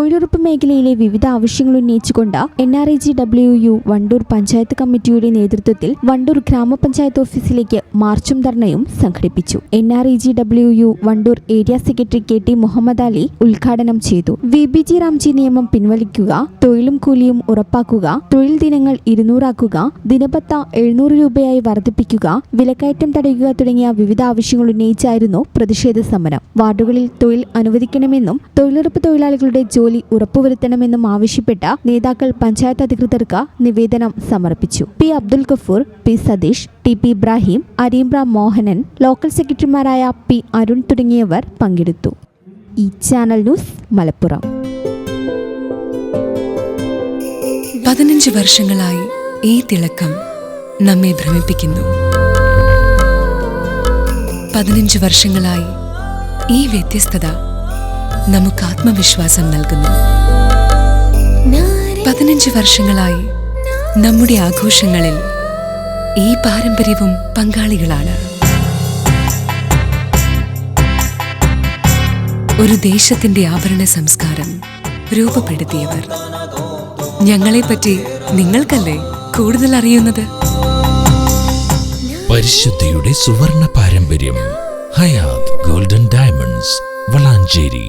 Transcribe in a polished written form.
തൊഴിലുറപ്പ് മേഖലയിലെ വിവിധ ആവശ്യങ്ങൾ ഉന്നയിച്ചുകൊണ്ട് NREGWU വണ്ടൂർ പഞ്ചായത്ത് കമ്മിറ്റിയുടെ നേതൃത്വത്തിൽ വണ്ടൂർ ഗ്രാമപഞ്ചായത്ത് ഓഫീസിലേക്ക് മാർച്ചും ധർണയും സംഘടിപ്പിച്ചു. NREGWU Wandoor area secretary KT Muhammad Ali ഉദ്ഘാടനം ചെയ്തു. VBG റാംജി നിയമം പിൻവലിക്കുക, തൊഴിലും കൂലിയും ഉറപ്പാക്കുക, തൊഴിൽ ദിനങ്ങൾ 200 ആക്കുക, ദിനപത്ത 700 രൂപയായി വർദ്ധിപ്പിക്കുക, വിലക്കയറ്റം തടയുക തുടങ്ങിയ വിവിധ ആവശ്യങ്ങൾ ഉന്നയിച്ചായിരുന്നു പ്രതിഷേധ സമരം. വാർഡുകളിൽ തൊഴിൽ അനുവദിക്കണമെന്നും തൊഴിലുറപ്പ് തൊഴിലാളികളുടെ ജോലി ഉറപ്പുവരുത്തണമെന്നും ആവശ്യപ്പെട്ട നേതാക്കൾ പഞ്ചായത്ത് അധികൃതർക്ക് നിവേദനം സമർപ്പിച്ചു. P. Abdul Gafoor, P. Satheesh, TP Ibrahim, അരീമ്ര മോഹനൻ, ലോക്കൽ സെക്രട്ടറിമാരായ P. അരുൺ തുടങ്ങിയവർ പങ്കെടുത്തു. ഈ ചാനൽ ന്യൂസ് മലപ്പുറം. 15 വർഷങ്ങളായി ഈ തിളക്കം നമ്മെ ഭ്രമിപ്പിക്കുന്നു. 15 വർഷങ്ങളായി ഈ വ്യത്യസ്തത നമുക്ക് ആത്മവിശ്വാസം നൽകുന്നു. 15 വർഷങ്ങളായി നമ്മുടെ ആഘോഷങ്ങളിൽ ഈ പാരമ്പര്യവും പങ്കാളികളാണ്. ഒരു ദേശത്തിന്റെ ആഭരണ സംസ്കാരം രൂപപ്പെടുത്തിയവർ. ഞങ്ങളെപ്പറ്റി നിങ്ങൾക്കല്ലേ കൂടുതൽ അറിയുന്നത്? പരിശുദ്ധിയുടെ സുവർണ പാരമ്പര്യം. Hayath golden diamonds, Valanchery.